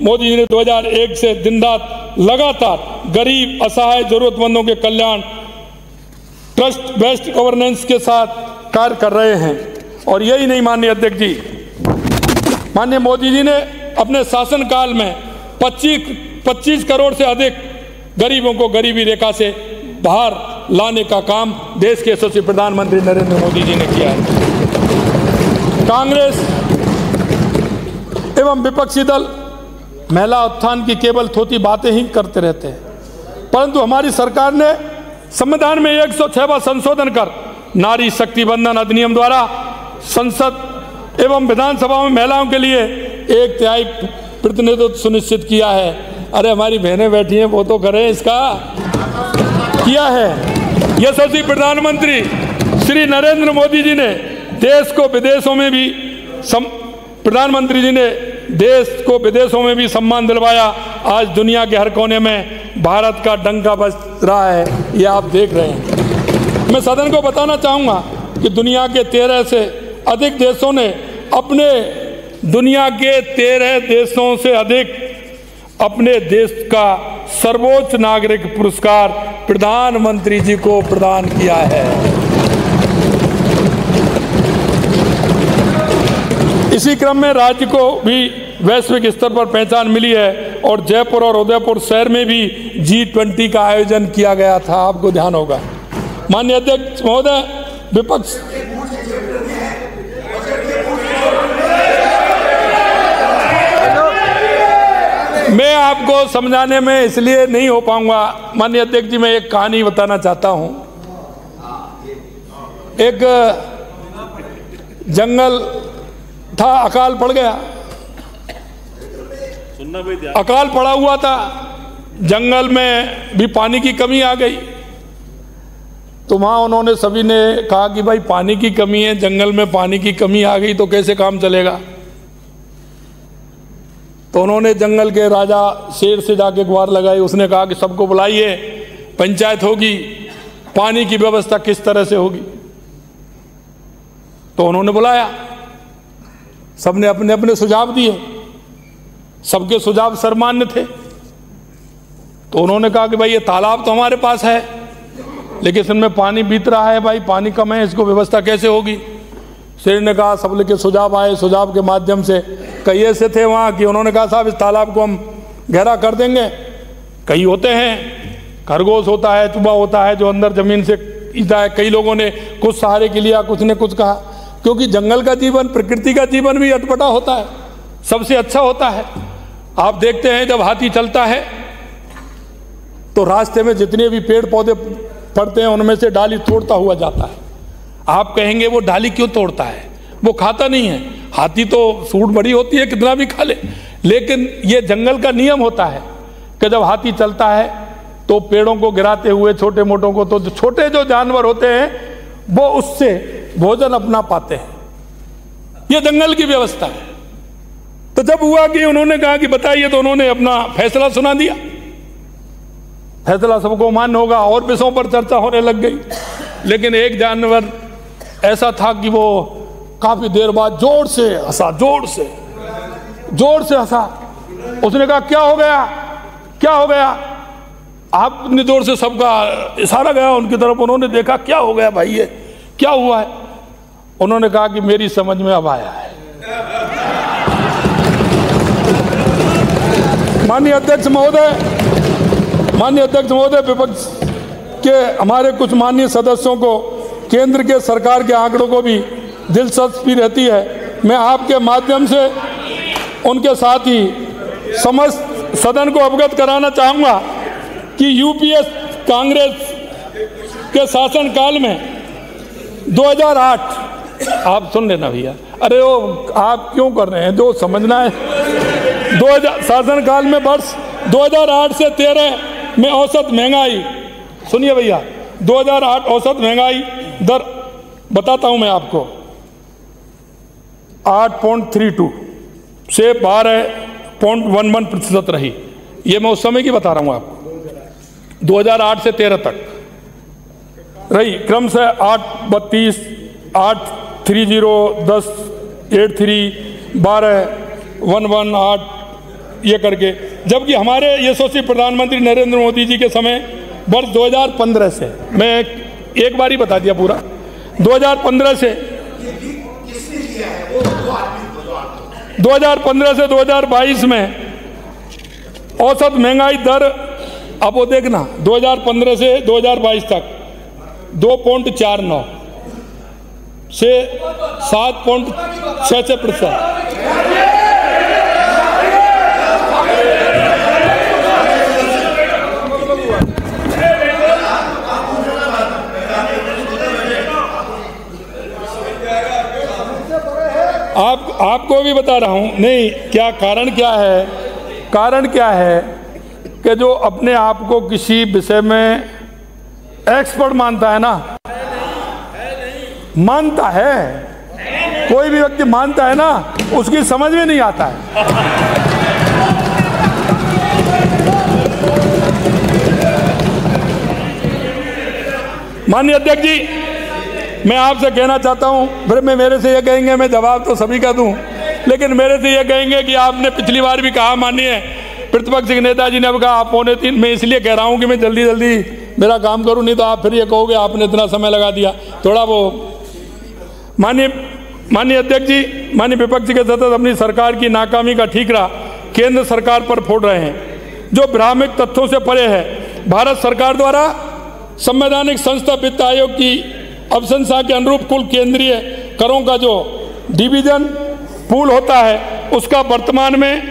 मोदी जी ने 2001 से दिन रात लगातार गरीब, असहाय, जरूरतमंदों के कल्याण, ट्रस्ट बेस्ड गवर्नेंस के साथ कार्य कर रहे हैं। और यही नहीं माननीय अध्यक्ष जी, माननीय मोदी जी ने अपने शासनकाल में 25 करोड़ से अधिक गरीबों को गरीबी रेखा से बाहर लाने का काम देश के यशस्वी प्रधानमंत्री नरेंद्र मोदी जी ने किया है। कांग्रेस एवं विपक्षी दल महिला उत्थान की केवल थोथी बातें ही करते रहते हैं, परंतु हमारी सरकार ने संविधान में 106वां संशोधन कर नारी शक्ति बंधन अधिनियम द्वारा संसद एवं विधानसभा में महिलाओं के लिए 1/3 प्रतिनिधित्व सुनिश्चित किया है। अरे हमारी बहनें बैठी हैं, वो तो करें, इसका किया है। यशस्वी प्रधानमंत्री श्री नरेंद्र मोदी जी ने देश को विदेशों में भी प्रधानमंत्री जी ने देश को विदेशों में भी सम्मान दिलवाया। आज दुनिया के हर कोने में भारत का डंका बज रहा है, ये आप देख रहे हैं। मैं सदन को बताना चाहूँगा कि दुनिया के 13 से अधिक देशों ने दुनिया के 13 देशों से अधिक अपने देश का सर्वोच्च नागरिक पुरस्कार प्रधानमंत्री जी को प्रदान किया है। इसी क्रम में राज्य को भी वैश्विक स्तर पर पहचान मिली है और जयपुर और उदयपुर शहर में भी G20 का आयोजन किया गया था, आपको ध्यान होगा। माननीय अध्यक्ष महोदय, विपक्ष मैं आपको समझाने में इसलिए नहीं हो पाऊंगा। माननीय अध्यक्ष जी, मैं एक कहानी बताना चाहता हूं। एक जंगल था, अकाल पड़ गया, अकाल पड़ा हुआ था, जंगल में भी पानी की कमी आ गई। तो वहाँ उन्होंने सभी ने कहा कि भाई पानी की कमी है, जंगल में पानी की कमी आ गई तो कैसे काम चलेगा। तो उन्होंने जंगल के राजा शेर से जाके गुहार लगाई। उसने कहा कि सबको बुलाइए, पंचायत होगी, पानी की व्यवस्था किस तरह से होगी। तो उन्होंने बुलाया, सबने अपने अपने सुझाव दिए, सबके सुझाव सर्वमान्य थे। तो उन्होंने कहा कि भाई ये तालाब तो हमारे पास है, लेकिन इसमें पानी बीत रहा है, भाई पानी कम है, इसको व्यवस्था कैसे होगी। शेर ने कहा, सब लेके सुझाव आए, सुझाव के माध्यम से कई ऐसे थे वहाँ कि उन्होंने कहा साहब इस तालाब को हम गहरा कर देंगे। कई होते हैं, खरगोश होता है, चूहा होता है जो अंदर जमीन से ईता है। कई लोगों ने कुछ सहारे के लिया, कुछ ने कुछ कहा, क्योंकि जंगल का जीवन, प्रकृति का जीवन भी अटपटा होता है, सबसे अच्छा होता है। आप देखते हैं जब हाथी चलता है तो रास्ते में जितने भी पेड़ पौधे पड़ते हैं उनमें से डाली तोड़ता हुआ जाता है। आप कहेंगे वो डाली क्यों तोड़ता है, वो खाता नहीं है। हाथी तो सूंड बड़ी होती है, कितना भी खा ले, लेकिन ये जंगल का नियम होता है कि जब हाथी चलता है तो पेड़ों को गिराते हुए छोटे मोटों को, तो छोटे जो जानवर होते हैं वो उससे भोजन अपना पाते हैं। ये जंगल की व्यवस्था है। तो जब हुआ कि उन्होंने कहा कि बताइए, तो उन्होंने अपना फैसला सुना दिया। फैसला सबको मान्य होगा और विषयों पर चर्चा होने लग गई। लेकिन एक जानवर ऐसा था कि वो काफी देर बाद जोर से हंसा, जोर से हंसा। उसने कहा क्या हो गया, क्या हो गया। आप इतनी जोर से सबका इशारा गया उनकी तरफ। उन्होंने देखा क्या हो गया भाई, ये क्या हुआ है। उन्होंने कहा कि मेरी समझ में अब आया है। माननीय अध्यक्ष महोदय, विपक्ष के हमारे कुछ माननीय सदस्यों को केंद्र के सरकार के आंकड़ों को भी दिलचस्पी रहती है। मैं आपके माध्यम से उनके साथ ही समस्त सदन को अवगत कराना चाहूँगा कि यूपीए कांग्रेस के शासनकाल में 2008, आप सुन लेना भैया, अरे वो आप क्यों कर रहे हैं, जो समझना है। 2000 शासनकाल में वर्ष 2008 से 13 में औसत महंगाई, सुनिए भैया, 2008 औसत महंगाई दर बताता हूं मैं आपको, 8.32 से 12.11% रही। ये मैं उस समय की बता रहा हूं आपको, 2008 से 13 तक रही। क्रम से 8.32, 8.30, 10, 8.3, 12, 11, 8, ये करके, जबकि हमारे यशस्वी प्रधानमंत्री नरेंद्र मोदी जी के समय वर्ष 2015 से, मैं एक बार ही बता दिया पूरा, 2015 से 2022 में औसत महंगाई दर, अब वो देखना 2015 से 2022 तक 2.49 से 7.66%। आपको भी बता रहा हूं, नहीं क्या कारण क्या है, कारण क्या है कि जो अपने आप को किसी विषय में एक्सपर्ट मानता है ना, मानता है, कोई भी व्यक्ति मानता है ना, उसकी समझ में नहीं आता है। माननीय अध्यक्ष जी, मैं आपसे कहना चाहता हूं, फिर मेरे से ये कहेंगे, मैं जवाब तो सभी का दूं, लेकिन मेरे से ये कहेंगे कि आपने पिछली बार भी कहा, माननीय प्रतिपक्ष के नेताजी ने कहा आप 2:45, मैं इसलिए कह रहा हूं कि मैं जल्दी जल्दी मेरा काम करूं, नहीं तो आप फिर ये कहोगे आपने इतना समय लगा दिया थोड़ा वो। माननीय अध्यक्ष जी, माननीय विपक्ष के सदस्य अपनी सरकार की नाकामी का ठीकरा केंद्र सरकार पर फोड़ रहे हैं, जो भ्रामक तथ्यों से परे है। भारत सरकार द्वारा संवैधानिक संस्था वित्त आयोग की अभिशंसा के अनुरूप कुल केंद्रीय करों का जो डिवीजन पूल होता है, उसका वर्तमान में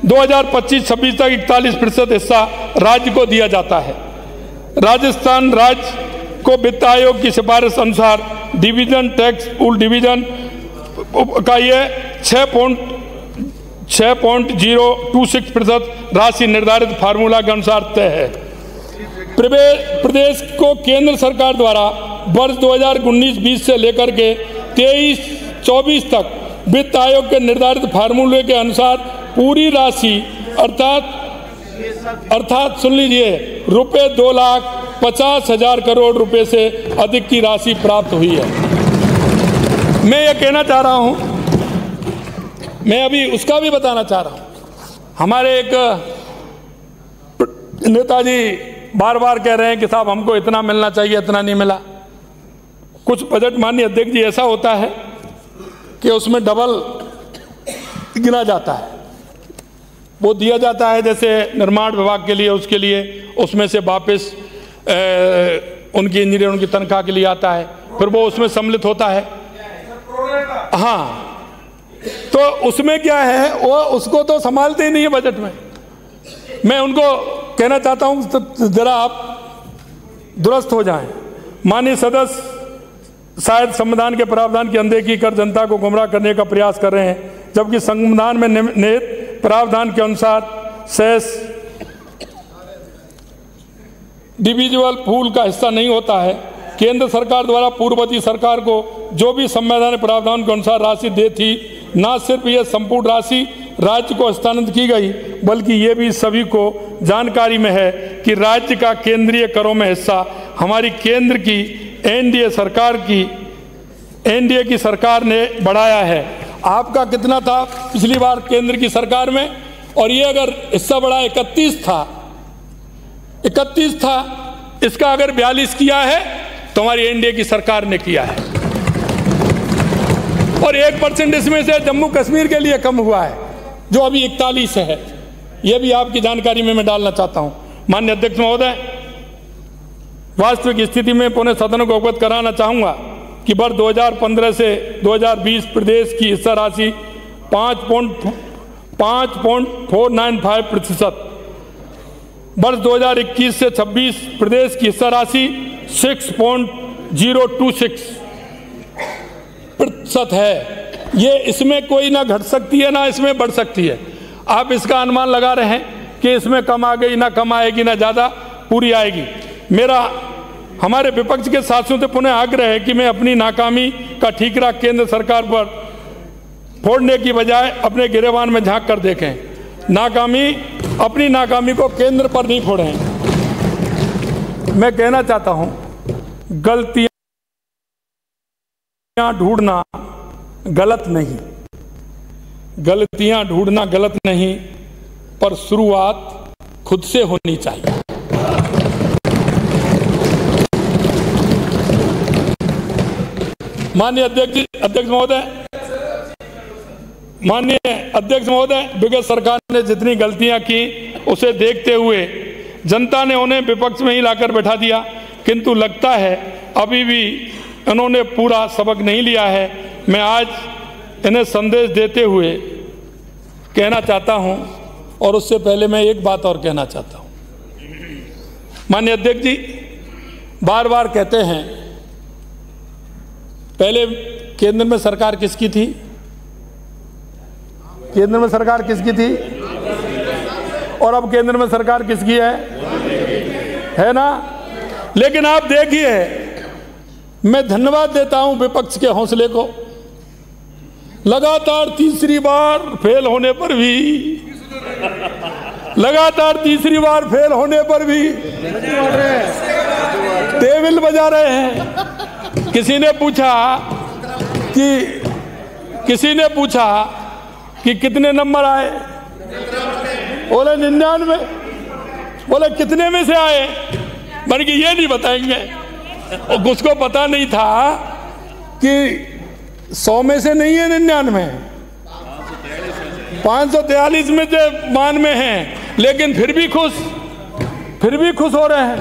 2025-26 तक 41% हिस्सा राज्य को दिया जाता है। राजस्थान राज्य को वित्त आयोग की सिफारिश अनुसार डिवीजन टैक्स पूल डिवीजन का ये 6.026% राशि निर्धारित फार्मूला के अनुसार तय है। प्रदेश को केंद्र सरकार द्वारा वर्ष 2019-20 से लेकर के 23-24 तक वित्त आयोग के निर्धारित फार्मूले के अनुसार पूरी राशि अर्थात सुन लीजिए, रुपये 2,50,000 करोड़ रुपए से अधिक की राशि प्राप्त हुई है। मैं ये कहना चाह रहा हूं, मैं अभी उसका भी बताना चाह रहा हूं, हमारे एक नेताजी बार बार कह रहे हैं कि साहब हमको इतना मिलना चाहिए, इतना नहीं मिला। कुछ बजट माननीय अध्यक्ष जी ऐसा होता है कि उसमें डबल गिना जाता है, वो दिया जाता है, जैसे निर्माण विभाग के लिए, उसके लिए उसमें से वापस उनकी इंजीनियर उनकी तनख्वाह के लिए आता है, फिर वो उसमें सम्मिलित होता है। हाँ, तो उसमें क्या है, वो उसको तो संभालते ही नहीं है बजट में। मैं उनको कहना चाहता हूं तो जरा आप दुरुस्त हो जाएं। माननीय सदस्य शायद संविधान के प्रावधान की अनदेखी कर जनता को गुमराह करने का प्रयास कर रहे हैं, जबकि संविधान में निहित प्रावधान के अनुसार शेष डिविजिबल पूल का हिस्सा नहीं होता है। केंद्र सरकार द्वारा पूर्ववर्ती सरकार को जो भी संवैधानिक प्रावधान के अनुसार राशि दी थी, न सिर्फ यह संपूर्ण राशि राज्य को हस्तांतरित की गई, बल्कि ये भी सभी को जानकारी में है कि राज्य का केंद्रीय करों में हिस्सा हमारी केंद्र की एनडीए की सरकार ने बढ़ाया है। आपका कितना था पिछली बार केंद्र की सरकार में, और ये अगर हिस्सा बढ़ा 31 था, इसका अगर 42 किया है तो हमारी एनडीए की सरकार ने किया है, और 1% इसमें से जम्मू कश्मीर के लिए कम हुआ है, जो अभी 41 है। यह भी आपकी जानकारी में मैं डालना चाहता हूं। माननीय अध्यक्ष महोदय, वास्तविक स्थिति में पुनः सदन को अवगत कराना चाहूंगा कि वर्ष 2015 से 2020 प्रदेश की हिस्सा राशि 5.495%, वर्ष 2021 से 26 प्रदेश की हिस्सा राशि 6.026% है। ये इसमें कोई ना घट सकती है ना इसमें बढ़ सकती है। आप इसका अनुमान लगा रहे हैं कि इसमें कम आ गई, ना कम आएगी, ना ज़्यादा पूरी आएगी। मेरा हमारे विपक्ष के साथियों से पुनः आग्रह है कि मैं अपनी नाकामी का ठीकरा केंद्र सरकार पर फोड़ने की बजाय अपने गिरेबान में झांक कर देखें। अपनी नाकामी को केंद्र पर नहीं फोड़ें। मैं कहना चाहता हूं, गलतियां ढूंढना गलत नहीं, पर शुरुआत खुद से होनी चाहिए। माननीय अध्यक्ष महोदय, विगत सरकार ने जितनी गलतियां की उसे देखते हुए जनता ने उन्हें विपक्ष में ही लाकर बैठा दिया, किंतु लगता है अभी भी इन्होंने पूरा सबक नहीं लिया है। मैं आज इन्हें संदेश देते हुए कहना चाहता हूं, और उससे पहले मैं एक बात और कहना चाहता हूं। माननीय अध्यक्ष जी बार बार कहते हैं, पहले केंद्र में सरकार किसकी थी? केंद्र में सरकार किसकी थी? और अब केंद्र में सरकार किसकी है ना? लेकिन आप देखिए, मैं धन्यवाद देता हूं विपक्ष के हौसले को। लगातार तीसरी बार फेल होने पर भी टेबल बजा रहे हैं। किसी ने पूछा कि कितने नंबर आए, बोले 99। बोले कितने में से आए? बल्कि ये नहीं बताएंगे। और उसको पता नहीं था कि 100 में से नहीं है 99, 543 में से मान में हैं, लेकिन फिर भी खुश हो रहे हैं।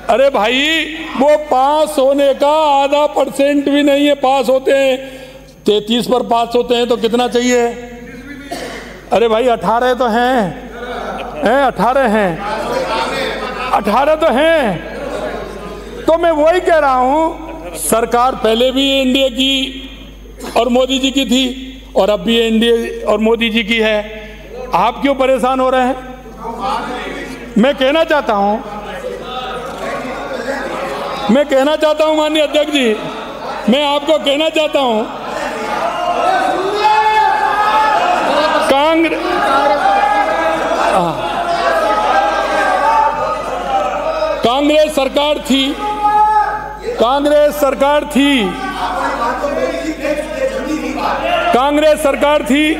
अरे भाई, वो पास होने का आधा % भी नहीं है। पास होते हैं 33 पर पास होते हैं तो कितना चाहिए? अरे भाई 18 तो हैं, 18 तो हैं। तो मैं वही कह रहा हूं, सरकार पहले भी एनडीए की और मोदी जी की थी, और अब भी एनडीए और मोदी जी की है। आप क्यों परेशान हो रहे हैं? मैं कहना चाहता हूं माननीय अध्यक्ष जी, मैं आपको कहना चाहता हूं, कांग्रेस सरकार थी